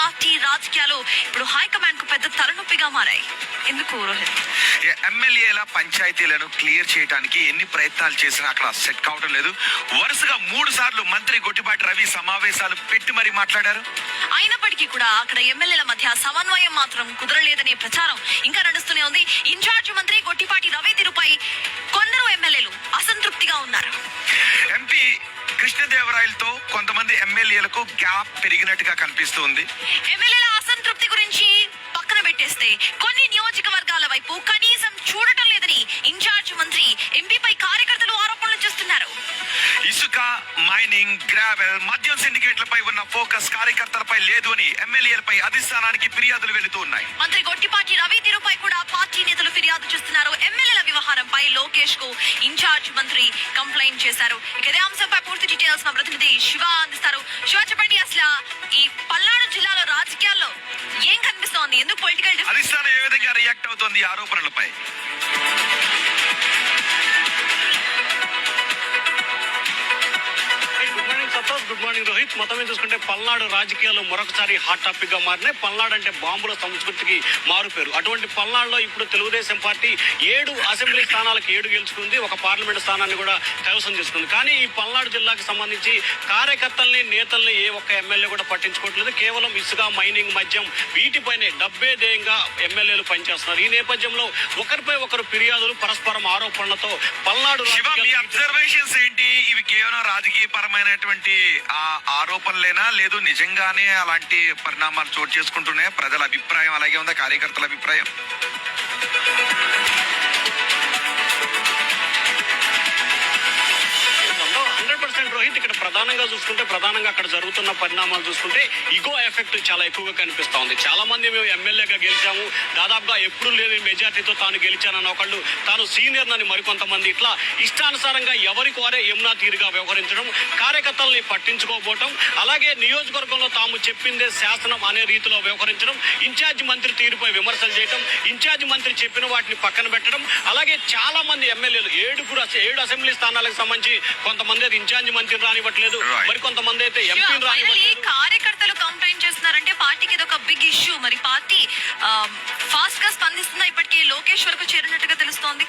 Party రాజకీయాలు ఇప్పుడు high command కు పెద్ద తలనొప్పిగా మారాయి. ఎందుకు రోహిత్? ఎమ్మెల్యేల పంచాయతీలను క్లియర్ చేయడానికి ఎన్ని ప్రయత్నాలు చేసినా అక్కడ సెట్ కావడం లేదు. వరుసగా 3 సార్లు మంత్రి గొట్టిపాటి రవి సమావేశాలు పెట్టి మరీ మాట్లాడారు. అయినప్పటికీ కూడా అక్కడ ఎమ్మెల్యేల మధ్య సమన్వయం మాత్రం కుదరలేదనే ప్రచారం ఇంకా నడుస్తూనే ఉంది. ఇన్ఛార్జ్ మంత్రి గొట్టిపాటి రవి తీరుపై కొందరు ఎమ్మెల్యేలు అసంతృప్తిగా ఉన్నారు. ఎంపీ కృష్ణదేవరాయలతో కొంతమంది ఎమ్మెల్యేలకు గ్యాప్ పెరిగినట్టుగా కనిపిస్తుంది. ఎమ్మెల్యేల అసంతృప్తి గురించి పక్కన పెట్టేస్తే కొన్ని నియోజకవర్గాల వైపు కనీసం చూడటం లేదని ఇన్ఛార్జ్ మంత్రి ఎంపీపై కార్యకర్తలు ఆరోపణలు చేస్తున్నారు. ఇసుక, మైనింగ్, గ్రావెల్, మద్యం సిండికేట్లపై ఉన్న ఫోకస్ కార్యకర్తలపై లేదు అని ఎమ్మెల్యేలపై అధిష్టానానికి ఫిర్యాదులు వెళుతూ ఉన్నాయి. మంత్రి గొట్టిపాటి రవి తీరుపై కూడా పార్టీ నేతలు ఫిర్యాదు చేస్తున్నారు. ఎమ్మెల్యేల వ్యవహారంపై లోకేష్ కు ఇన్ఛార్జ్ మంత్రి కంప్లైంట్ చేశారు. ఇదే అంశంపై పూర్తి డీటెయిల్స్ మా ప్రతినిధి శివ అందిస్తారు. శివ, చెప్పండి, అసలు ఈ పల్నాడు జిల్లాలో రాజకీయాల్లో ఏం కనిపిస్తోంది? ఎందుకు పొలిటికల్ అధిష్టానం ఏ విధంగా రియాక్ట్ అవుతోంది ఈ ఆరోపణలపై? Good morning Rohit. మొత్తం మీద చూసుకుంటే పల్నాడు రాజకీయాలు మరొకసారి హాట్ టాపిక్ గా మారినాయి. పల్నాడు అంటే బాంబుల సంస్కృతికి మారుపేరు. అటువంటి పల్నాడులో ఇప్పుడు తెలుగుదేశం పార్టీ 7 అసెంబ్లీ స్థానాలకు 7 గెలుచుకుంది, ఒక పార్లమెంట్ స్థానాన్ని కూడా కైవసం చేసుకుంది. కానీ ఈ పల్నాడు జిల్లాకు సంబంధించి కార్యకర్తల్ని, నేతల్ని ఏ ఒక్క ఎమ్మెల్యే కూడా పట్టించుకోవట్లేదు. కేవలం ఇసుక, మైనింగ్, మద్యం వీటిపైనే డబ్బే ధ్యేయంగా ఎమ్మెల్యేలు పనిచేస్తున్నారు. ఈ నేపథ్యంలో ఒకరిపై ఒకరు ఫిర్యాదులు, పరస్పరం ఆరోపణలతో పల్నాడు అబ్జర్వేషన్స్ ఏంటి? ఇవి కేవలం రాజకీయ పరమైనటువంటి ఆరోపణలేనా, లేదు నిజంగానే అలాంటి పరిణామాలు చోటు చేసుకుంటున్నాయి? ప్రజల అభిప్రాయం అలాగే ఉందా? కార్యకర్తల అభిప్రాయం? రోహిత్, ఇక్కడ ప్రధానంగా అక్కడ జరుగుతున్న పరిణామాలు చూసుకుంటే ఇగో ఎఫెక్ట్ చాలా ఎక్కువగా కనిపిస్తా ఉంది. చాలా మంది మేము ఎమ్మెల్యేగా గెలిచాము, దాదాపుగా ఎప్పుడు లేని మెజార్టీతో తాను గెలిచానన్న ఒకళ్ళు, తాను సీనియర్ అని మరికొంతమంది ఇట్లా ఇష్టానుసారంగా ఎవరికి వారే యమునా తీరుగా వ్యవహరించడం, కార్యకర్తల్ని పట్టించుకోకపోవటం, అలాగే నియోజకవర్గంలో తాము చెప్పిందే శాసనం అనే రీతిలో వ్యవహరించడం, ఇన్ఛార్జ్ మంత్రి తీరుపై విమర్శలు చేయడం, ఇన్ఛార్జ్ మంత్రి చెప్పిన వాటిని పక్కన పెట్టడం, అలాగే చాలా మంది ఎమ్మెల్యేలు 7 అసెంబ్లీ స్థానాలకు సంబంధించి కొంతమంది అది ఇన్ఛార్జ్ మంత్రి రానివ్వట్లేదు, మరి కొంతమంది అయితే ఎంపీని రానివ్వట్లేదు. కార్యకర్తలు కంప్లైంట్ చేస్తున్నారంటే పార్టీకి ఇది ఒక బిగ్ ఇష్యూ. మరి పార్టీ ఫాస్ట్ గా స్పందిస్తుందా? ఇప్పటికీ లోకేష్ వరకు చేరినట్టుగా తెలుస్తోంది.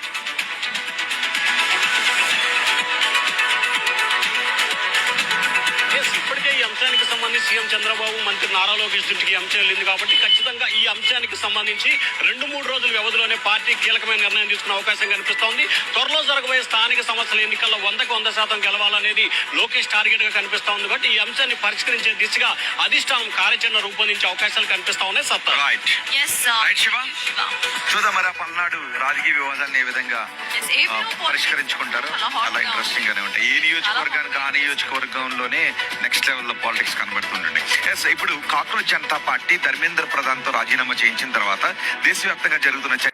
ఇప్పటికే ఈ అంశానికి సంబంధించి సీఎం చంద్రబాబు, మంత్రి నారా లోకేష్ దృష్టికి అంశం వెళ్ళింది కాబట్టి ఖచ్చితంగా ఈ అంశానికి సంబంధించి 2-3 రోజుల వ్యవధిలోనే పార్టీ కీలకమైన నిర్ణయం తీసుకునే అవకాశం కనిపిస్తోంది. త్వరలో జరగబోయే స్థానిక సంస్థల ఎన్నికల్లో 100% గెలవాలనేది లోకేష్ టార్గెట్ గా కనిపిస్తా ఉంది. కాబట్టి ఈ అంశాన్ని పరిష్కరించే దిశగా అధిష్టానం కార్యాచరణ రూపొందించే అవకాశాలు కనిపిస్తా ఉన్నాయి. చూద్దాం మరి పల్నాడు రాజకీయ వివాదాన్ని ఏ విధంగా పరిష్కరించుకుంటారు. చాలా ఇంట్రెస్టింగ్ గానే ఉంటాయి. ఏ నియోజకవర్గానికి ఆ నియోజకవర్గంలోనే నెక్స్ట్ లెవెల్ లో పాలిటిక్స్ కనబడుతుండండి. ఇప్పుడు కాక్రోచ్ జనతా పార్టీ ధర్మేంద్ర ప్రధాన్ తో రాజీనామా చేయించిన తర్వాత దేశవ్యాప్తంగా జరుగుతున్న